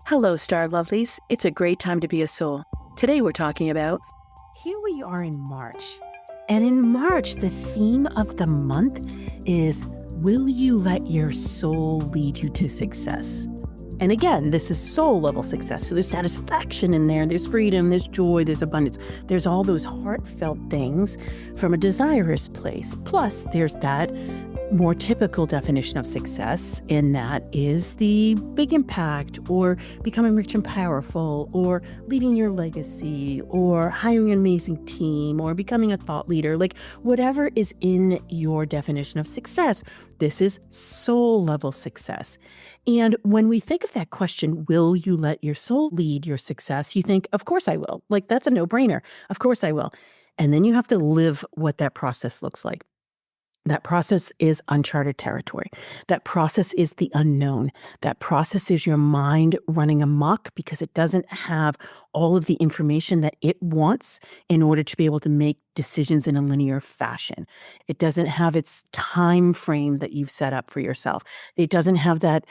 Hello, Star Lovelies. It's a great time to be a soul. Today we're talking about Here we are in March. And in March, the theme of the month is Will you let your soul lead you to success? And again, this is soul level success. So there's satisfaction in there, there's freedom, there's joy, there's abundance. There's all those heartfelt things from a desirous place. Plus, there's that more typical definition of success, and that is the big impact, or becoming rich and powerful, or leaving your legacy, or hiring an amazing team, or becoming a thought leader. Like whatever is in your definition of success, this is soul level success. And when we think of that question, will you let your soul lead your success? You think, of course I will. Like that's a no-brainer. Of course I will. And then you have to live what that process looks like. That process is uncharted territory. That process is the unknown. That process is your mind running amok because it doesn't have all of the information that it wants in order to be able to make decisions in a linear fashion. It doesn't have its time frame that you've set up for yourself. It doesn't have that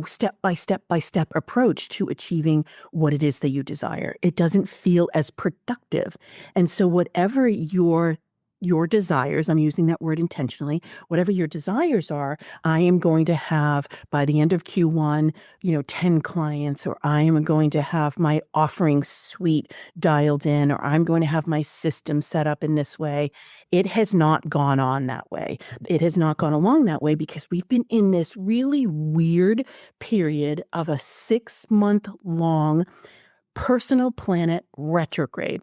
step by step approach to achieving what it is that you desire. It doesn't feel as productive. And so whatever your desires, I'm using that word intentionally, whatever your desires are, I am going to have by the end of Q1, 10 clients, or I am going to have my offering suite dialed in, or I'm going to have my system set up in this way. It has not gone on that way. It has not gone along that way because we've been in this really weird period of a 6-month long personal planet retrograde.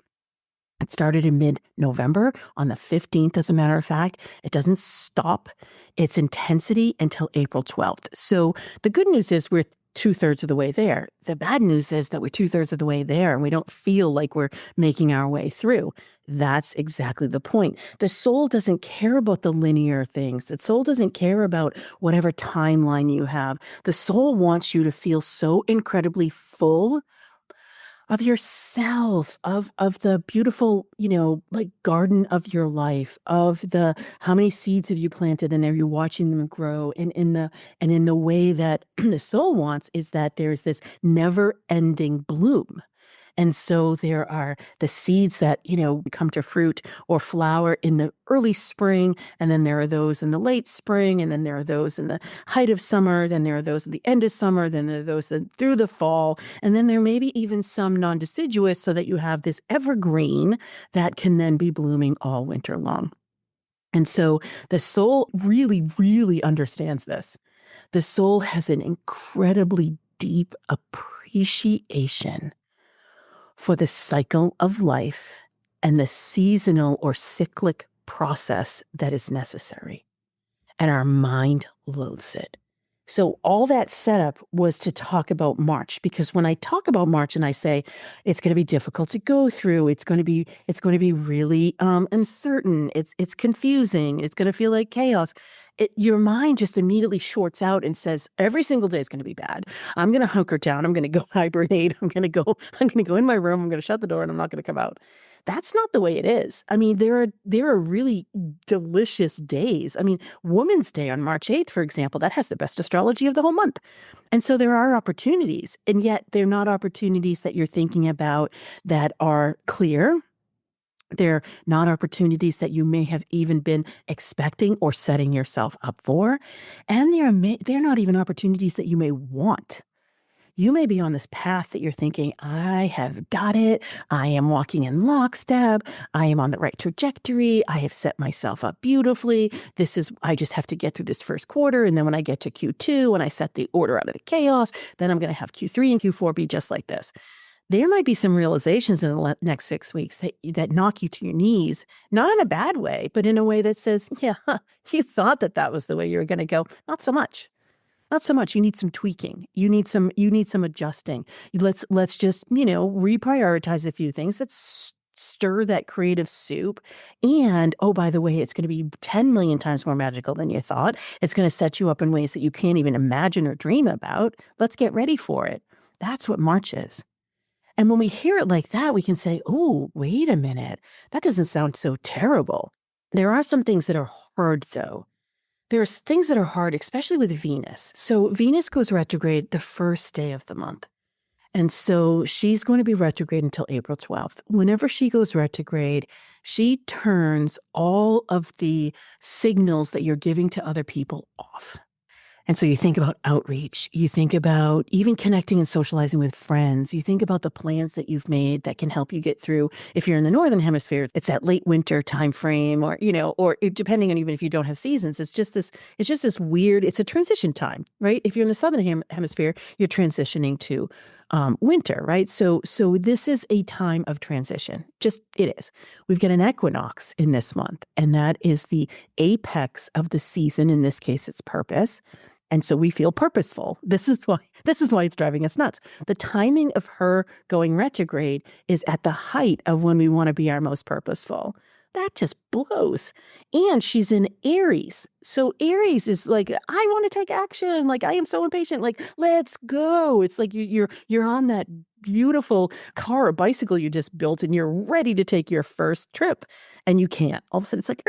It started in mid-November on the 15th, as a matter of fact. It doesn't stop its intensity until April 12th. So the good news is we're 2/3 of the way there. The bad news is that we're 2/3 of the way there and we don't feel like we're making our way through. That's exactly the point. The soul doesn't care about the linear things. The soul doesn't care about whatever timeline you have. The soul wants you to feel so incredibly full of yourself, of the beautiful, like garden of your life, of the how many seeds have you planted and are you watching them grow? And in the way that the soul wants is that there's this never-ending bloom. And so there are the seeds that, come to fruit or flower in the early spring, and then there are those in the late spring, and then there are those in the height of summer, then there are those at the end of summer, then there are those through the fall, and then there may be even some non-deciduous so that you have this evergreen that can then be blooming all winter long. And so the soul really, really understands this. The soul has an incredibly deep appreciation for the cycle of life and the seasonal or cyclic process that is necessary. And our mind loathes it. So all that setup was to talk about March, because when I talk about March and I say it's going to be difficult to go through, it's going to be really uncertain, it's confusing, it's going to feel like chaos. Your mind just immediately shorts out and says every single day is going to be bad. I'm going to hunker down. I'm going to go hibernate. I'm going to go in my room. I'm going to shut the door and I'm not going to come out. That's not the way it is. I mean, there are really delicious days. I mean, Women's Day on March 8th, for example, that has the best astrology of the whole month. And so there are opportunities, and yet they're not opportunities that you're thinking about that are clear. They're not opportunities that you may have even been expecting or setting yourself up for. And they're not even opportunities that you may want. You may be on this path that you're thinking, I have got it. I am walking in lockstep. I am on the right trajectory. I have set myself up beautifully. I just have to get through this first quarter. And then when I get to Q2 and I set the order out of the chaos, then I'm going to have Q3 and Q4 be just like this. There might be some realizations in the next 6 weeks that knock you to your knees, not in a bad way, but in a way that says, yeah, you thought that was the way you were going to go. Not so much. Not so much. You need some tweaking. You need some adjusting. Let's just, reprioritize a few things. Let's stir that creative soup. And, oh, by the way, it's going to be 10 million times more magical than you thought. It's going to set you up in ways that you can't even imagine or dream about. Let's get ready for it. That's what March is. And when we hear it like that, we can say, oh, wait a minute. That doesn't sound so terrible. There are some things that are hard, though. there's things that are hard, especially with Venus. So Venus goes retrograde the first day of the month. And so she's going to be retrograde until April 12th. Whenever she goes retrograde, she turns all of the signals that you're giving to other people off. And so you think about outreach, you think about even connecting and socializing with friends, you think about the plans that you've made that can help you get through. If you're in the northern hemisphere, it's that late winter time frame, or depending on even if you don't have seasons, it's just this weird, it's a transition time, right? If you're in the southern hemisphere, you're transitioning to winter, right? So this is a time of transition. Just it is. We've got an equinox in this month, and that is the apex of the season. In this case, it's purpose. And so we feel purposeful. This is why it's driving us nuts. The timing of her going retrograde is at the height of when we want to be our most purposeful. That just blows. And she's in Aries. So Aries is like, I want to take action. Like, I am so impatient. Like, let's go. It's like you're on that beautiful car or bicycle you just built, and you're ready to take your first trip, and you can't. All of a sudden it's like,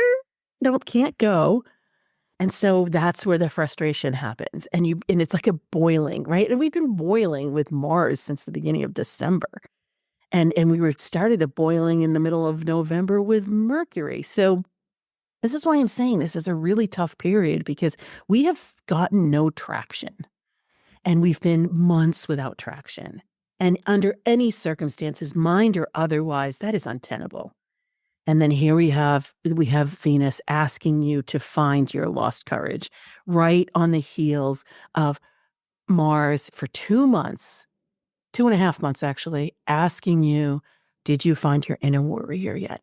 nope, can't go. And so that's where the frustration happens. And it's like a boiling, right? And we've been boiling with Mars since the beginning of December. And we started the boiling in the middle of November with Mercury. So this is why I'm saying this is a really tough period, because we have gotten no traction. And we've been months without traction. And under any circumstances, mind or otherwise, that is untenable. And then here we have Venus asking you to find your lost courage right on the heels of Mars for 2 months, 2.5 months actually, asking you, did you find your inner warrior yet?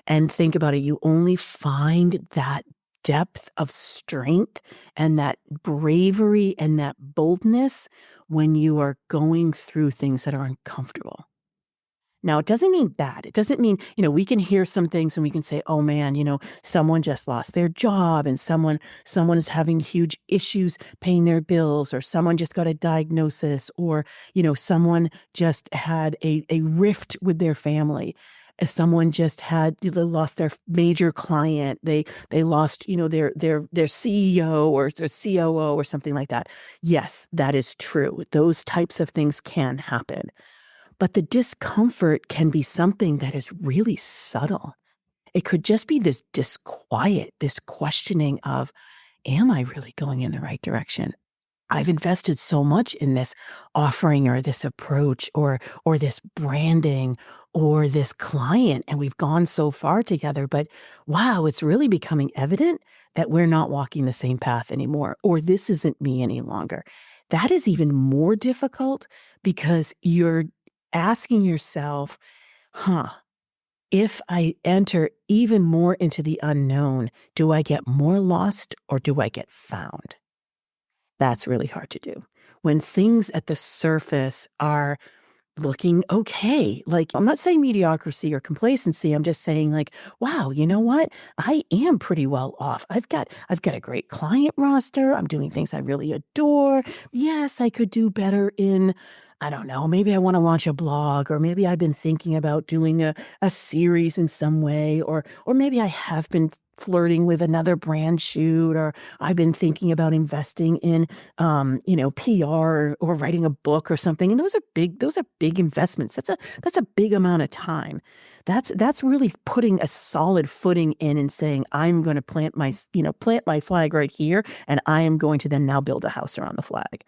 And think about it. You only find that depth of strength and that bravery and that boldness when you are going through things that are uncomfortable. Now, it doesn't mean bad. It doesn't mean, we can hear some things and we can say, oh man, someone just lost their job, and someone is having huge issues paying their bills, or someone just got a diagnosis, or, someone just had a rift with their family. Someone just they lost their major client. They lost, their CEO or their COO or something like that. Yes, that is true. Those types of things can happen. But the discomfort can be something that is really subtle. It could just be this disquiet, this questioning of, am I really going in the right direction? I've invested so much in this offering or this approach or this branding or this client, and we've gone so far together, but wow, it's really becoming evident that we're not walking the same path anymore, or this isn't me any longer. That is even more difficult, because you're asking yourself, if I enter even more into the unknown, do I get more lost or do I get found? That's really hard to do. When things at the surface are looking okay. Like, I'm not saying mediocrity or complacency. I'm just saying, like, wow, you know what? I am pretty well off. I've got a great client roster. I'm doing things I really adore. Yes, I could do better in, I don't know, maybe I want to launch a blog, or maybe I've been thinking about doing a series in some way, or maybe I have been flirting with another brand shoot, or I've been thinking about investing in, PR or writing a book or something. And those are big investments. That's a big amount of time. That's really putting a solid footing in and saying, I'm going to plant my flag right here, and I am going to then now build a house around the flag.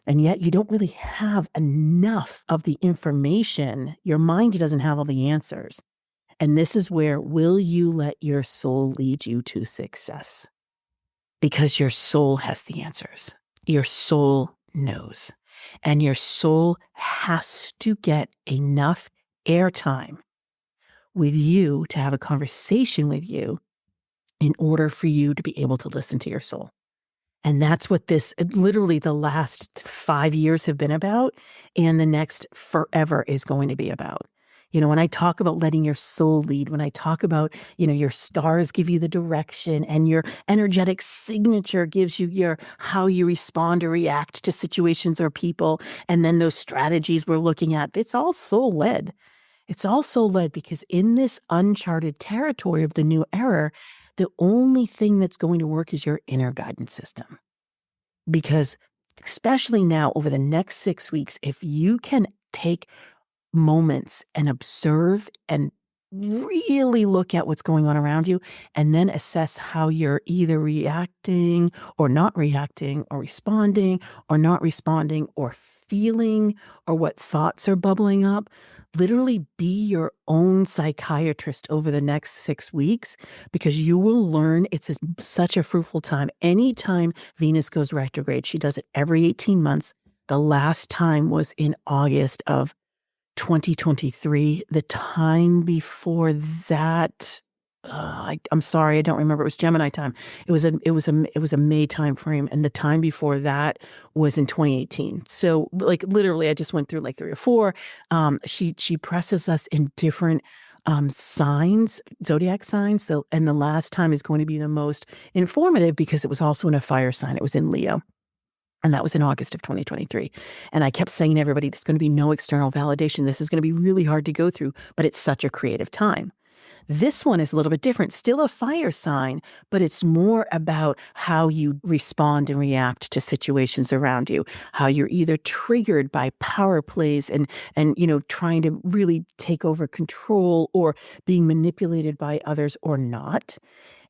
And yet you don't really have enough of the information. Your mind doesn't have all the answers. And this is where, will you let your soul lead you to success? Because your soul has the answers. Your soul knows. And your soul has to get enough airtime with you to have a conversation with you in order for you to be able to listen to your soul. And that's what literally the last 5 years have been about, and the next forever is going to be about. When I talk about letting your soul lead, when I talk about, your stars give you the direction, and your energetic signature gives you how you respond or react to situations or people, and then those strategies we're looking at, it's all soul led. It's all soul led, because in this uncharted territory of the new era, the only thing that's going to work is your inner guidance system. Because especially now over the next 6 weeks, if you can take moments and observe and really look at what's going on around you and then assess how you're either reacting or not reacting or responding or not responding or feeling or what thoughts are bubbling up. Literally be your own psychiatrist over the next 6 weeks because you will learn such a fruitful time. Anytime Venus goes retrograde, she does it every 18 months. The last time was in August of 2023. The time before that, I'm sorry, I don't remember. It was Gemini time. It was a May time frame, and the time before that was in 2018. So, like literally, I just went through like 3 or 4. She presses us in different signs, zodiac signs. And the last time is going to be the most informative because it was also in a fire sign. It was in Leo. And that was in August of 2023. And I kept saying to everybody, there's going to be no external validation. This is going to be really hard to go through, but it's such a creative time. This one is a little bit different, still a fire sign, but it's more about how you respond and react to situations around you, how you're either triggered by power plays and trying to really take over control or being manipulated by others or not.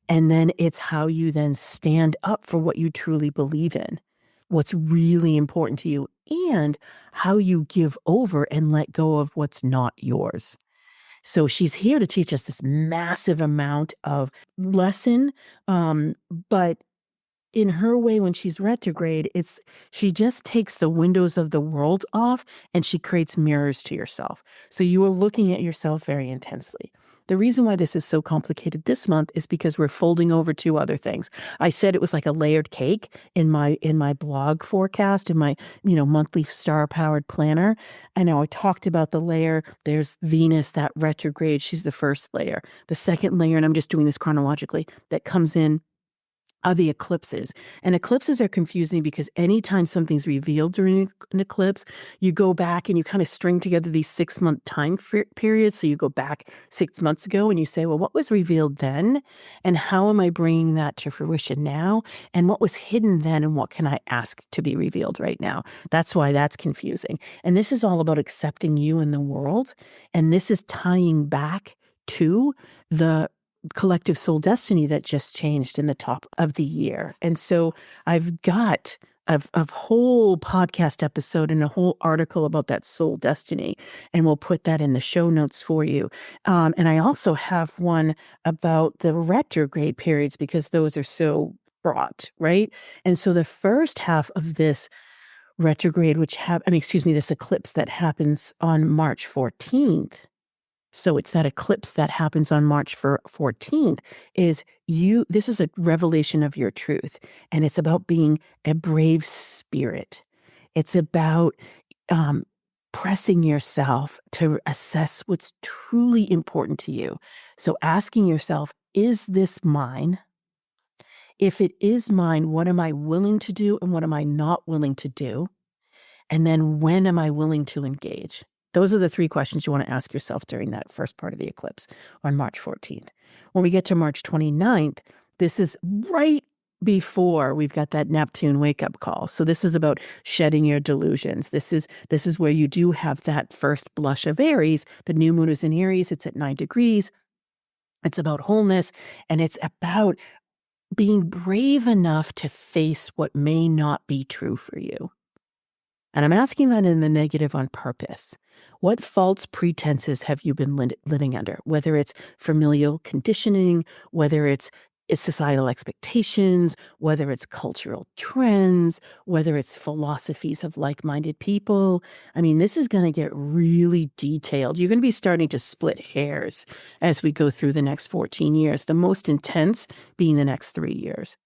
And then it's how you then stand up for what you truly believe in, what's really important to you, and how you give over and let go of what's not yours. So she's here to teach us this massive amount of lesson, but in her way, when she's retrograde, she just takes the windows of the world off and she creates mirrors to yourself. So you are looking at yourself very intensely. The reason why this is so complicated this month is because we're folding over 2 other things. I said it was like a layered cake in my blog forecast, in my monthly star-powered planner. I know I talked about the layer. There's Venus, that retrograde. She's the first layer. The second layer, and I'm just doing this chronologically, that comes in are the eclipses. And eclipses are confusing because anytime something's revealed during an eclipse, you go back and you kind of string together these 6-month time periods. So you go back 6 months ago and you say, well, what was revealed then? And how am I bringing that to fruition now? And what was hidden then? And what can I ask to be revealed right now? That's why that's confusing. And this is all about accepting you in the world. And this is tying back to the collective soul destiny that just changed in the top of the year. And so I've got a whole podcast episode and a whole article about that soul destiny, and we'll put that in the show notes for you. And I also have one about the retrograde periods because those are so fraught, right? And so the first half of this retrograde, this eclipse that happens on March 14th, so it's that eclipse that happens on March 14th this is a revelation of your truth. And it's about being a brave spirit. It's about pressing yourself to assess what's truly important to you. So asking yourself, is this mine? If it is mine, what am I willing to do and what am I not willing to do? And then when am I willing to engage? Those are the 3 questions you want to ask yourself during that first part of the eclipse on March 14th. When we get to March 29th, this is right before we've got that Neptune wake-up call. So this is about shedding your delusions. This is where you do have that first blush of Aries. The new moon is in Aries. It's at 9 degrees. It's about wholeness, and it's about being brave enough to face what may not be true for you. And I'm asking that in the negative on purpose. What false pretenses have you been living under? Whether it's familial conditioning, whether it's societal expectations, whether it's cultural trends, whether it's philosophies of like-minded people. I mean, this is going to get really detailed. You're going to be starting to split hairs as we go through the next 14 years, the most intense being the next 3 years.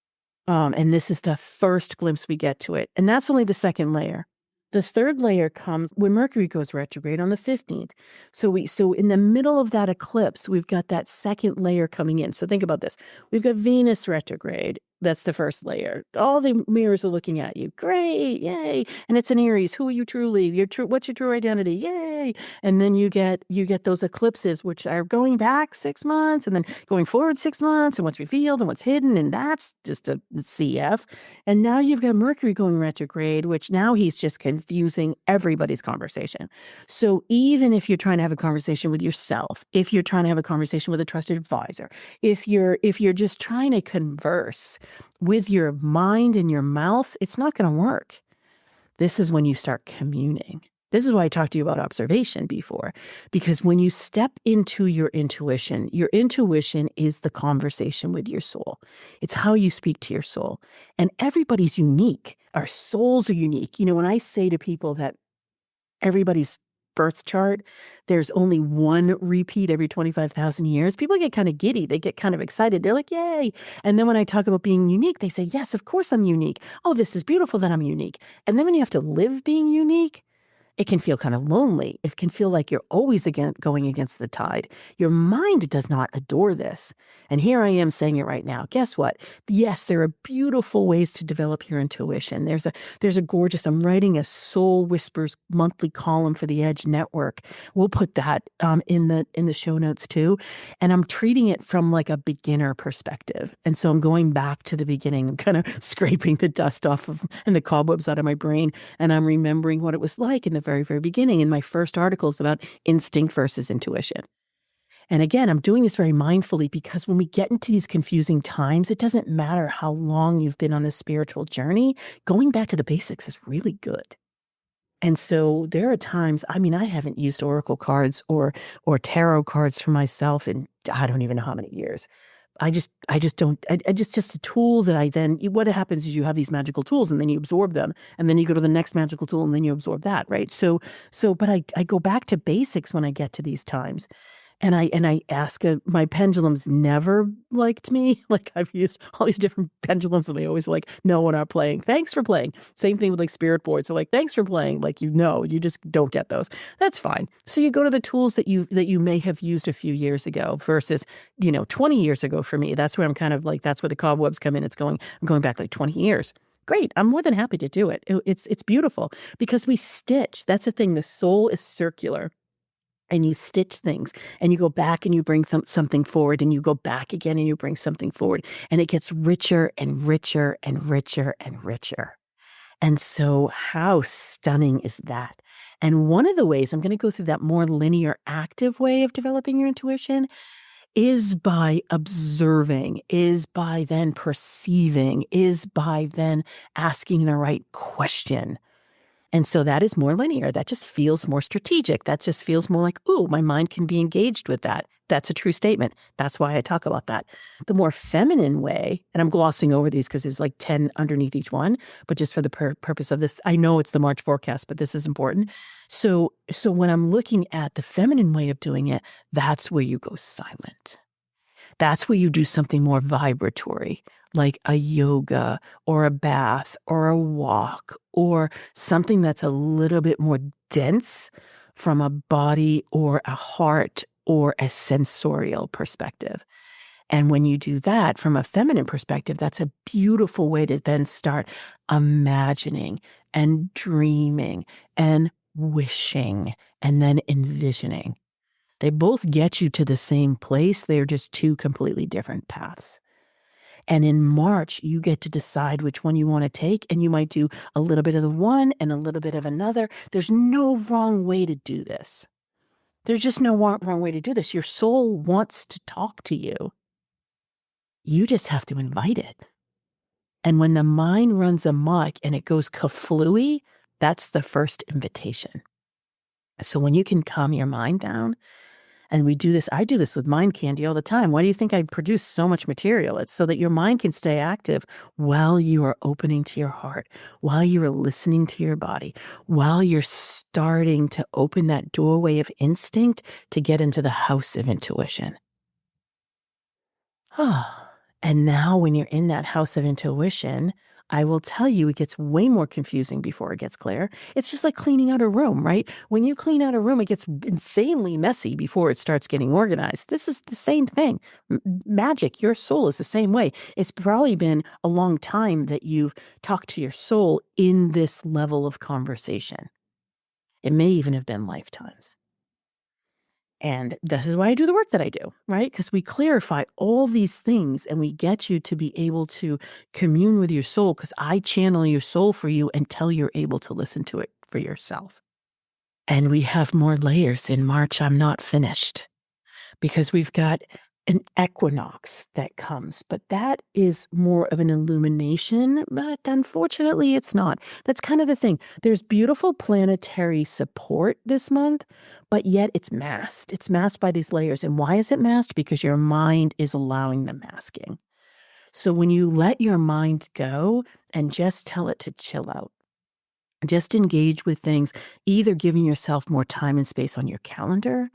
And this is the first glimpse we get to it. And that's only the second layer. The third layer comes when Mercury goes retrograde on the 15th. So in the middle of that eclipse, we've got that second layer coming in. So think about this. We've got Venus retrograde That's the first layer. All the mirrors are looking at you. Great, yay! And it's an Aries. Who are you truly? What's your true identity? Yay! And then you get those eclipses, which are going back 6 months, and then going forward 6 months, and what's revealed and what's hidden, and that's just a CF. And now you've got Mercury going retrograde, which now he's just confusing everybody's conversation. So even if you're trying to have a conversation with yourself, if you're trying to have a conversation with a trusted advisor, if you're just trying to converse with your mind and your mouth, it's not going to work. This is when you start communing. This is why I talked to you about observation before, because when you step into your intuition is the conversation with your soul. It's how you speak to your soul. And everybody's unique. Our souls are unique. You know, when I say to people that everybody's birth chart, there's only one repeat every 25,000 years, people get kind of giddy. They get kind of excited. They're like, yay. And then when I talk about being unique, they say, yes, of course I'm unique. Oh, this is beautiful that I'm unique. And then when you have to live being unique, it can feel kind of lonely. It can feel like you're always going against the tide. Your mind does not adore this. And here I am saying it right now. Guess what? Yes, there are beautiful ways to develop your intuition. There's a gorgeous, I'm writing a Soul Whispers monthly column for the Edge Network. We'll put that in the show notes too. And I'm treating it from like a beginner perspective. And so I'm going back to the beginning. I'm kind of scraping the dust off of and the cobwebs out of my brain. And I'm remembering what it was like in the very, very beginning in my first articles about instinct versus intuition. And again, I'm doing this very mindfully because when we get into these confusing times, it doesn't matter how long you've been on this spiritual journey, going back to the basics is really good. And so there are times, I mean, I haven't used oracle cards or tarot cards for myself in I don't even know how many years. I just don't, I just a tool that I then, what happens is you have these magical tools and then you absorb them and then you go to the next magical tool and then you absorb that, right? But I go back to basics when I get to these times. And I ask, my pendulums never liked me. Like I've used all these different pendulums and they always like, no, we're not playing. Thanks for playing. Same thing with like spirit boards. So like, thanks for playing. Like, you just don't get those. That's fine. So you go to the tools that you may have used a few years ago versus, 20 years ago for me. That's where I'm kind of like, that's where the cobwebs come in. I'm going back like 20 years. Great. I'm more than happy to do it. It's beautiful because we stitch. That's the thing. The soul is circular. And you stitch things and you go back and you bring something forward and you go back again and you bring something forward and it gets richer and richer and richer and richer. And so how stunning is that? And one of the ways I'm going to go through that more linear active way of developing your intuition is by observing, is by then perceiving, is by then asking the right question. And so that is more linear. That just feels more strategic. That just feels more like, ooh, my mind can be engaged with that. That's a true statement. That's why I talk about that. The more feminine way, and I'm glossing over these because there's like 10 underneath each one, but just for the purpose of this, I know it's the March forecast, but this is important. So when I'm looking at the feminine way of doing it, that's where you go silent. That's where you do something more vibratory, like a yoga or a bath or a walk or something that's a little bit more dense from a body or a heart or a sensorial perspective. And when you do that from a feminine perspective, that's a beautiful way to then start imagining and dreaming and wishing and then envisioning. They both get you to the same place. They're just two completely different paths. And in March, you get to decide which one you want to take, and you might do a little bit of the one and a little bit of another. There's no wrong way to do this. There's just no wrong way to do this. Your soul wants to talk to you. You just have to invite it. And when the mind runs amok and it goes kaflooey, that's the first invitation. So when you can calm your mind down, and we do this, I do this with Mind Candy all the time. Why do you think I produce so much material? It's so that your mind can stay active while you are opening to your heart, while you are listening to your body, while you're starting to open that doorway of instinct to get into the house of intuition. And now when you're in that house of intuition, I will tell you, it gets way more confusing before it gets clear. It's just like cleaning out a room, right? When you clean out a room, it gets insanely messy before it starts getting organized. This is the same thing. Magic, your soul is the same way. It's probably been a long time that you've talked to your soul in this level of conversation. It may even have been lifetimes. And this is why I do the work that I do, right? Because we clarify all these things and we get you to be able to commune with your soul, because I channel your soul for you until you're able to listen to it for yourself. And we have more layers in March. I'm not finished because we've got an equinox that comes, but that is more of an illumination, but unfortunately it's not. That's kind of the thing. There's beautiful planetary support this month, but yet it's masked. It's masked by these layers. And why is it masked? Because your mind is allowing the masking. So when you let your mind go and just tell it to chill out, just engage with things, either giving yourself more time and space on your calendar,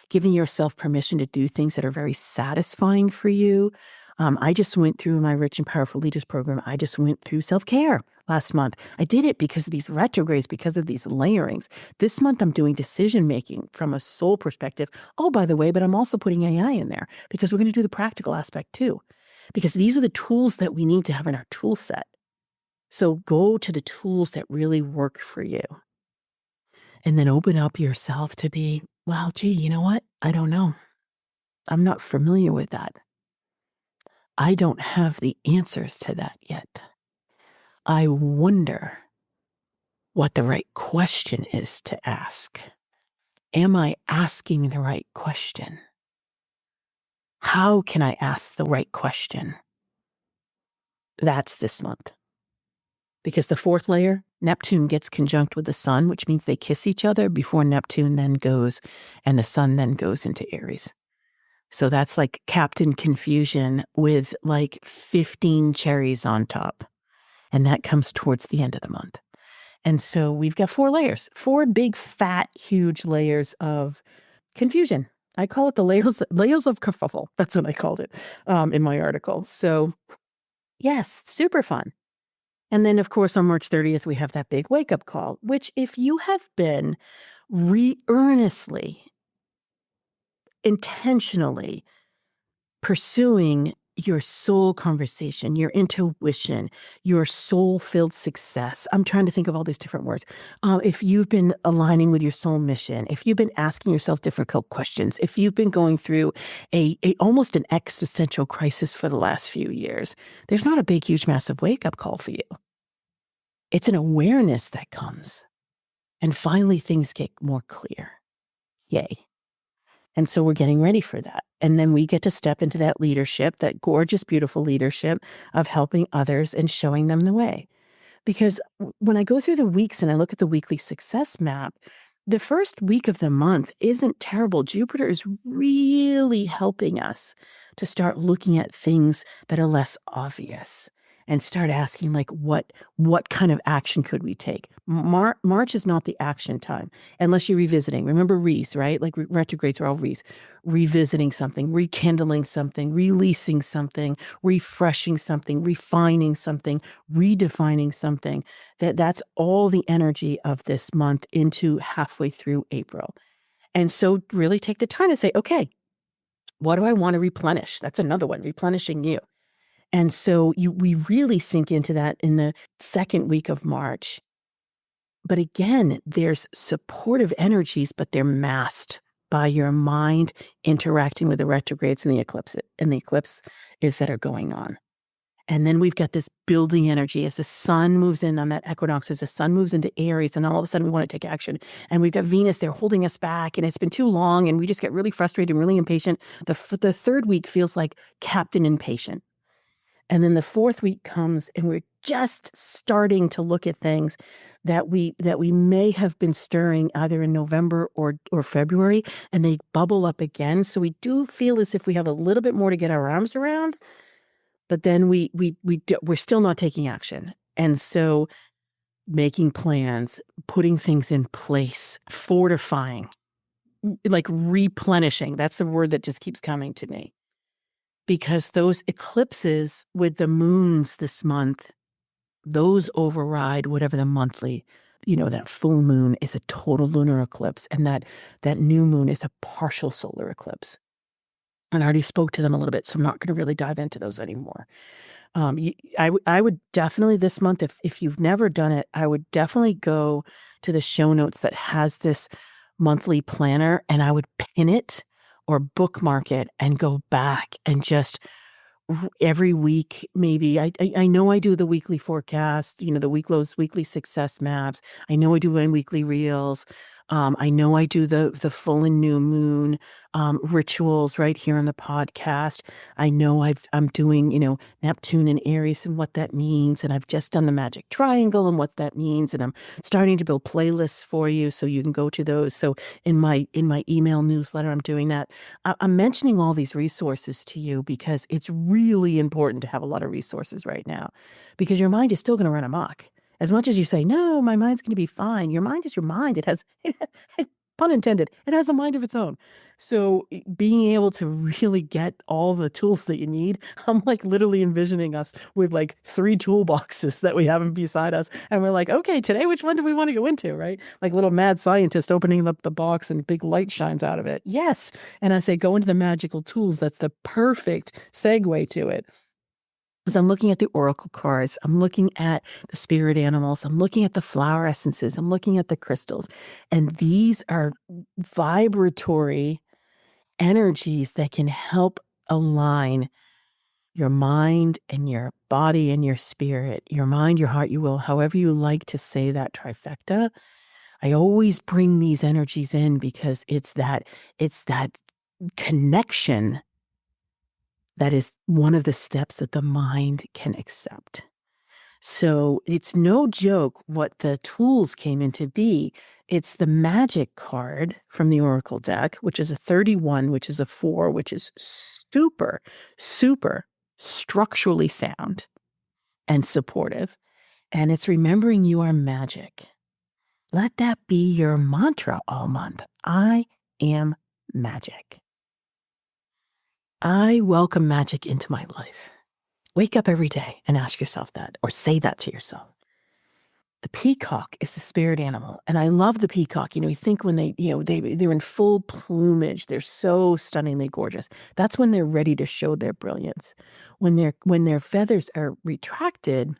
giving yourself permission to do things that are very satisfying for you. I just went through my Rich and Powerful Leaders program. I just went through self-care last month. I did it because of these retrogrades, because of these layerings. This month, I'm doing decision-making from a soul perspective. Oh, by the way, but I'm also putting AI in there because we're going to do the practical aspect too, because these are the tools that we need to have in our tool set. So go to the tools that really work for you. And then open up yourself to be, well, gee, you know what? I don't know. I'm not familiar with that. I don't have the answers to that yet. I wonder what the right question is to ask. Am I asking the right question? How can I ask the right question? That's this month. Because the fourth layer, Neptune gets conjunct with the sun, which means they kiss each other before Neptune then goes and the sun then goes into Aries. So that's like Captain Confusion with like 15 cherries on top. And that comes towards the end of the month. And so we've got 4 layers, 4 big, fat, huge layers of confusion. I call it the layers of kerfuffle. That's what I called it in my article. So yes, super fun. And then, of course, on March 30th, we have that big wake-up call, which if you have been earnestly, intentionally pursuing your soul conversation, your intuition, your soul-filled success. I'm trying to think of all these different words. If you've been aligning with your soul mission, if you've been asking yourself difficult questions, if you've been going through a almost an existential crisis for the last few years, there's not a big, huge, massive wake-up call for you. It's an awareness that comes. And finally, things get more clear. Yay. And so we're getting ready for that. And then we get to step into that leadership, that gorgeous, beautiful leadership of helping others and showing them the way. Because when I go through the weeks and I look at the weekly success map, the first week of the month isn't terrible. Jupiter is really helping us to start looking at things that are less obvious and start asking, like, what kind of action could we take? March is not the action time unless you're revisiting. Remember Re's, right? Like retrogrades are all Re's. Revisiting something, rekindling something, releasing something, refreshing something, refining something, redefining something. That's all the energy of this month into halfway through April. And so really take the time to say, okay, what do I want to replenish? That's another one, replenishing you. And so we really sink into that in the second week of March. But again, there's supportive energies, but they're masked by your mind interacting with the retrogrades and the eclipses that are going on. And then we've got this building energy as the sun moves in on that equinox, as the sun moves into Aries, and all of a sudden we want to take action. And we've got Venus there holding us back, and it's been too long, and we just get really frustrated and really impatient. The third week feels like Captain Impatient. And then the fourth week comes and we're just starting to look at things that we may have been stirring either in November or February, and they bubble up again. So we do feel as if we have a little bit more to get our arms around, but then we're still not taking action. And so making plans, putting things in place, fortifying, like replenishing. That's the word that just keeps coming to me. Because those eclipses with the moons this month those override whatever the monthly, that full moon is a total lunar eclipse, and that new moon is a partial solar eclipse. And I already spoke to them a little bit, so I'm not going to really dive into those anymore. I would definitely this month, if you've never done it, I would definitely go to the show notes that has this monthly planner, and I would pin it or bookmark it and go back and just every week, maybe. I know I do the weekly forecast, those weekly success maps. I know I do my weekly reels. I know I do the full and new moon rituals right here on the podcast. I know I'm doing, Neptune and Aries and what that means. And I've just done the magic triangle and what that means. And I'm starting to build playlists for you so you can go to those. So in my email newsletter, I'm doing that. I'm mentioning all these resources to you because it's really important to have a lot of resources right now, because your mind is still going to run amok. As much as you say, no, my mind's going to be fine, your mind is your mind. It has, pun intended, it has a mind of its own. So being able to really get all the tools that you need, I'm like literally envisioning us with like 3 toolboxes that we have beside us. And we're like, okay, today, which one do we want to go into, right? Like little mad scientist opening up the box and big light shines out of it. Yes. And I say, go into the magical tools. That's the perfect segue to it. Because I'm looking at the oracle cards, I'm looking at the spirit animals, I'm looking at the flower essences, I'm looking at the crystals. And these are vibratory energies that can help align your mind and your body and your spirit, your mind, your heart, your will, however you like to say that trifecta. I always bring these energies in because it's that connection that is one of the steps that the mind can accept. So it's no joke what the tools came in to be. It's the magic card from the Oracle deck, which is a 31, which is a 4, which is super, super structurally sound and supportive. And it's remembering you are magic. Let that be your mantra all month. I am magic. I welcome magic into my life. Wake up every day and ask yourself that, or say that to yourself. The peacock is the spirit animal, and I love the peacock. You think when they're in full plumage, they're so stunningly gorgeous. That's when they're ready to show their brilliance. When their feathers are retracted,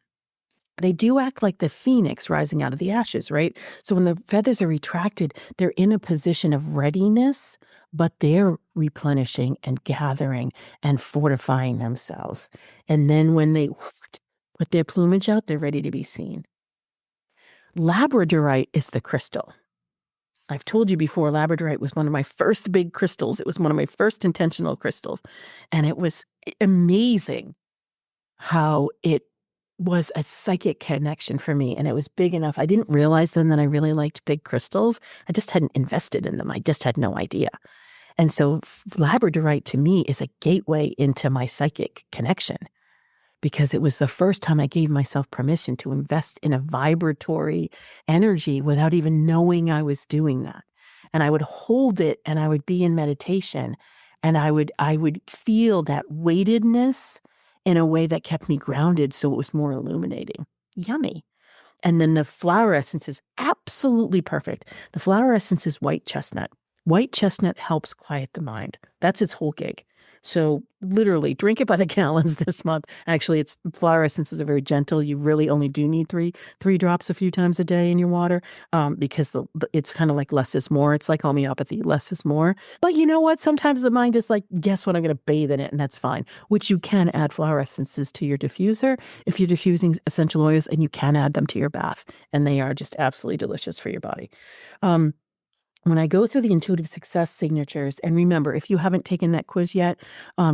they do act like the phoenix rising out of the ashes, right? So when the feathers are retracted, they're in a position of readiness, but they're replenishing and gathering and fortifying themselves. And then when they put their plumage out, they're ready to be seen. Labradorite is the crystal. I've told you before, labradorite was one of my first big crystals. It was one of my first intentional crystals. And it was amazing how it was a psychic connection for me, and it was big enough. I didn't realize then that I really liked big crystals. I just hadn't invested in them. I just had no idea. And so labradorite to me is a gateway into my psychic connection, because it was the first time I gave myself permission to invest in a vibratory energy without even knowing I was doing that. And I would hold it and I would be in meditation, and I would feel that weightedness in a way that kept me grounded, so it was more illuminating. Yummy. And then the flower essence is absolutely perfect. The flower essence is white chestnut. White chestnut helps quiet the mind. That's its whole gig. So literally drink it by the gallons this month. Actually, its flower essences are very gentle. You really only do need three drops a few times a day in your water, because it's kind of like less is more. It's like homeopathy, less is more. But you know what? Sometimes the mind is like, guess what? I'm going to bathe in it, and that's fine. Which you can add flower essences to your diffuser if you're diffusing essential oils, and you can add them to your bath, and they are just absolutely delicious for your body. When I go through the intuitive success signatures, and remember, if you haven't taken that quiz yet,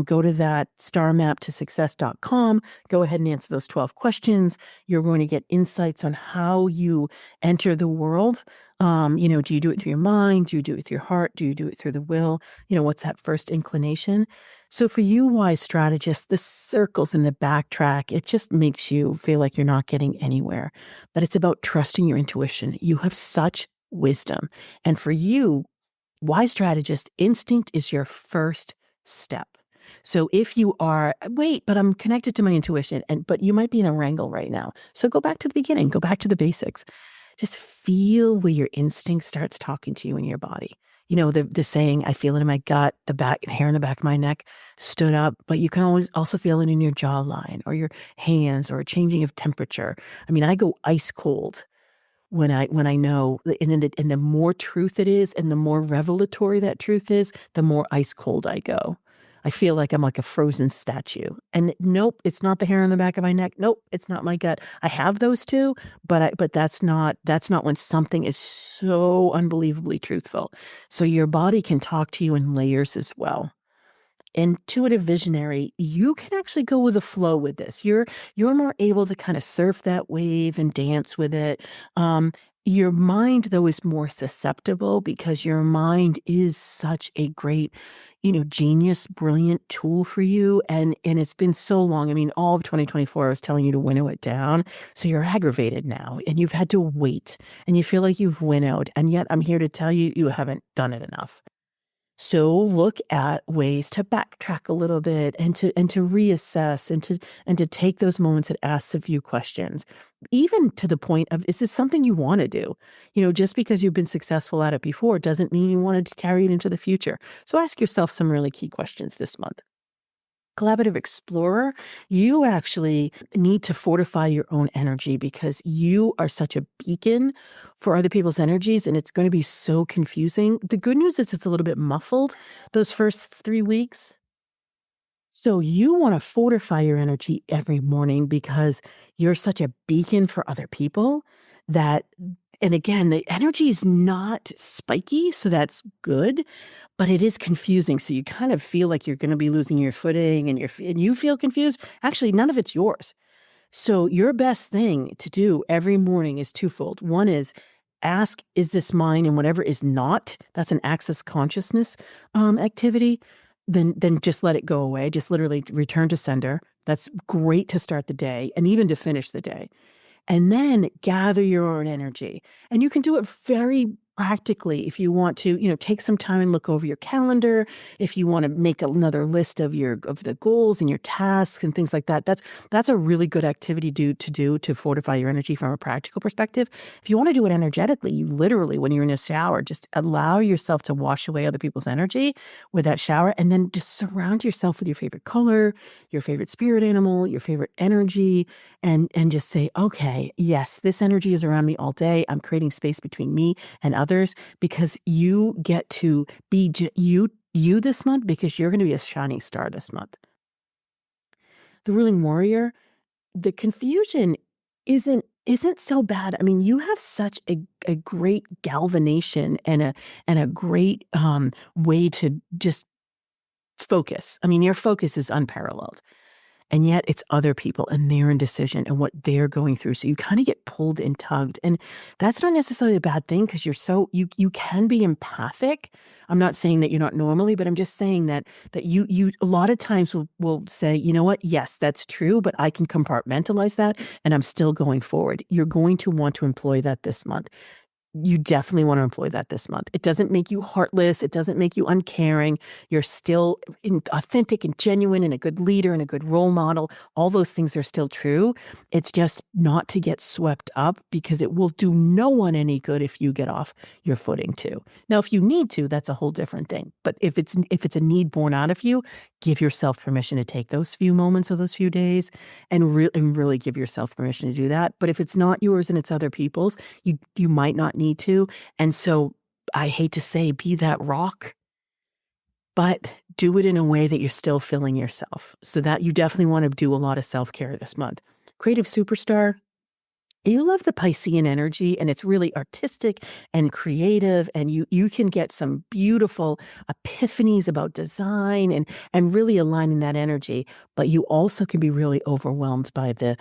go to that starmaptosuccess.com. Go ahead and answer those 12 questions. You're going to get insights on how you enter the world. Do you do it through your mind? Do you do it with your heart? Do you do it through the will? What's that first inclination? So for you, wise strategists, the circles in the backtrack, it just makes you feel like you're not getting anywhere. But it's about trusting your intuition. You have such wisdom. And for you, wise strategist, instinct is your first step. So if you are, wait, but I'm connected to my intuition, but you might be in a wrangle right now. So go back to the beginning, go back to the basics. Just feel where your instinct starts talking to you in your body. You know, the saying, I feel it in my gut, the hair in the back of my neck stood up, but you can always also feel it in your jawline or your hands or a changing of temperature. I mean, I go ice cold when I know, and the more truth it is, and the more revelatory that truth is, the more ice cold I go. I feel like I'm like a frozen statue. And nope, it's not the hair on the back of my neck. Nope, it's not my gut. I have those two, but that's not when something is so unbelievably truthful. So your body can talk to you in layers as well. Intuitive visionary, you can actually go with the flow with this. You're more able to kind of surf that wave and dance with it. Your mind, though, is more susceptible because your mind is such a great, genius, brilliant tool for you. And it's been so long. I mean, all of 2024, I was telling you to winnow it down. So you're aggravated now and you've had to wait and you feel like you've winnowed. And yet I'm here to tell you, you haven't done it enough. So look at ways to backtrack a little bit and to reassess and to take those moments and ask a few questions, even to the point of, is this something you want to do? Just because you've been successful at it before doesn't mean you wanted to carry it into the future. So ask yourself some really key questions this month. Collaborative explorer, you actually need to fortify your own energy because you are such a beacon for other people's energies, and it's going to be so confusing. The good news is it's a little bit muffled those first 3 weeks. So you want to fortify your energy every morning because you're such a beacon for other people that, and again, the energy is not spiky, so that's good, but it is confusing. So you kind of feel like you're going to be losing your footing and you feel confused. Actually, none of it's yours. So your best thing to do every morning is twofold. One is ask, is this mine? And whatever is not, that's an access consciousness activity. Then just let it go away. Just literally return to sender. That's great to start the day and even to finish the day. And then gather your own energy. And you can do it very practically if you want to, take some time and look over your calendar. If you want to make another list of the goals and your tasks and things like that, that's a really good activity to fortify your energy from a practical perspective. If you want to do it energetically, you literally, when you're in a shower, just allow yourself to wash away other people's energy with that shower, and then just surround yourself with your favorite color, your favorite spirit animal, your favorite energy, and just say, okay, yes, this energy is around me all day. I'm creating space between me and others because you get to be you this month because you're going to be a shining star this month. The ruling warrior, the confusion isn't so bad. I mean, you have such a great galvanization and a great way to just focus. I mean, your focus is unparalleled. And yet it's other people and their indecision and what they're going through. So you kind of get pulled and tugged. And that's not necessarily a bad thing because you can be empathic. I'm not saying that you're not normally, but I'm just saying that you a lot of times will say, you know what? Yes, that's true, but I can compartmentalize that and I'm still going forward. You're going to want to employ that this month. You definitely want to employ that this month. It doesn't make you heartless. It doesn't make you uncaring. You're still authentic and genuine and a good leader and a good role model. All those things are still true. It's just not to get swept up because it will do no one any good if you get off your footing too. Now, if you need to, that's a whole different thing. But if it's a need born out of you, give yourself permission to take those few moments or those few days and really give yourself permission to do that. But if it's not yours and it's other people's, you might not need to. And so I hate to say, be that rock, but do it in a way that you're still filling yourself. So that you definitely want to do a lot of self-care this month. Creative superstar. You love the Piscean energy, and it's really artistic and creative, and you can get some beautiful epiphanies about design and really aligning that energy. But you also can be really overwhelmed by the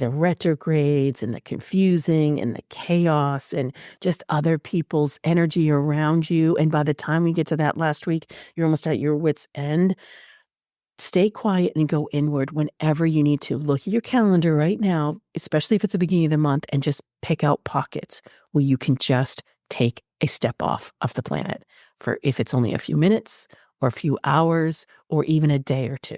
retrogrades and the confusing and the chaos and just other people's energy around you. And by the time we get to that last week, you're almost at your wit's end. Stay quiet and go inward whenever you need to. Look at your calendar right now, especially if it's the beginning of the month, and just pick out pockets where you can just take a step off of the planet for if it's only a few minutes or a few hours or even a day or two.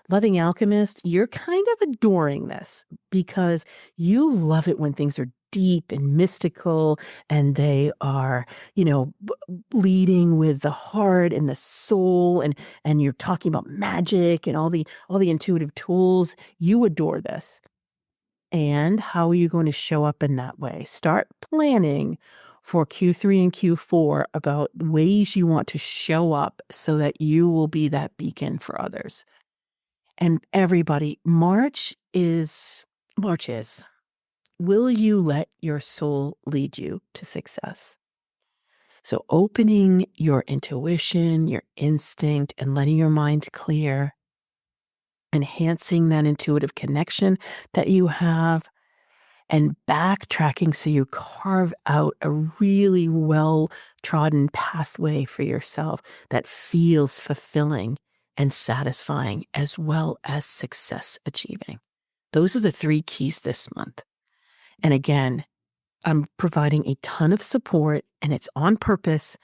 Loving Alchemist, you're kind of adoring this because you love it when things are deep and mystical and they are, leading with the heart and the soul and you're talking about magic and all the intuitive tools. You adore this. And how are you going to show up in that way? Start planning for Q3 and Q4 about ways you want to show up so that you will be that beacon for others. And everybody, March is, will you let your soul lead you to success? So opening your intuition, your instinct, and letting your mind clear, enhancing that intuitive connection that you have, and backtracking so you carve out a really well-trodden pathway for yourself that feels fulfilling and satisfying as well as success achieving. Those are the 3 keys this month. And again, I'm providing a ton of support and it's on purpose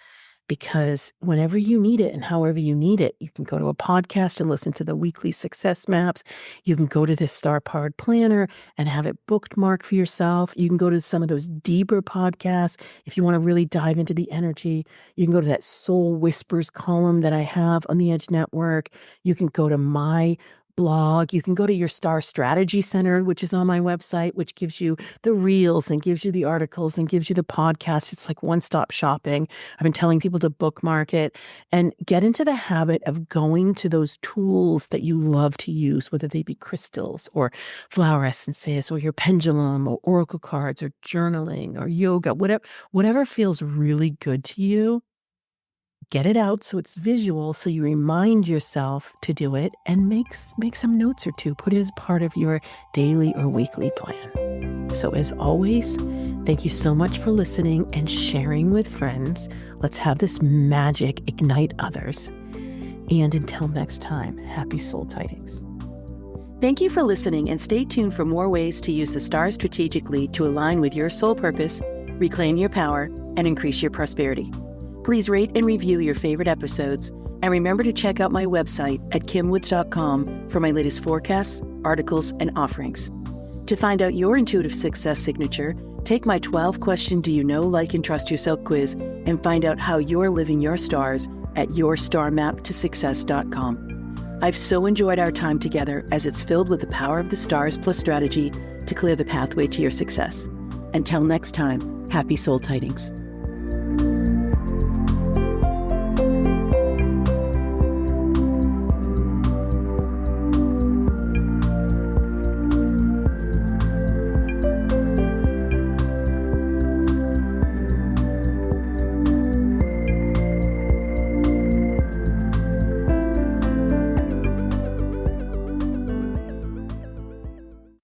because whenever you need it and however you need it, you can go to a podcast and listen to the weekly success maps. You can go to this star-powered planner and have it bookmarked for yourself. You can go to some of those deeper podcasts if you want to really dive into the energy. You can go to that Soul Whispers column that I have on the Edge Network. You can go to my blog. You can go to your Star Strategy Center, which is on my website, which gives you the reels and gives you the articles and gives you the podcast. It's like one-stop shopping. I've been telling people to bookmark it and get into the habit of going to those tools that you love to use, whether they be crystals or flower essences or your pendulum or oracle cards or journaling or yoga, whatever feels really good to you. Get it out so it's visual, so you remind yourself to do it and make some notes or 2. Put it as part of your daily or weekly plan. So as always, thank you so much for listening and sharing with friends. Let's have this magic ignite others. And until next time, happy soul tidings. Thank you for listening and stay tuned for more ways to use the stars strategically to align with your soul purpose, reclaim your power, and increase your prosperity. Please rate and review your favorite episodes, and remember to check out my website at kimwoods.com for my latest forecasts, articles, and offerings. To find out your intuitive success signature, take my 12-question Do You Know, Like, and Trust Yourself quiz and find out how you're living your stars at yourstarmaptosuccess.com. I've so enjoyed our time together as it's filled with the power of the stars plus strategy to clear the pathway to your success. Until next time, happy soul tidings.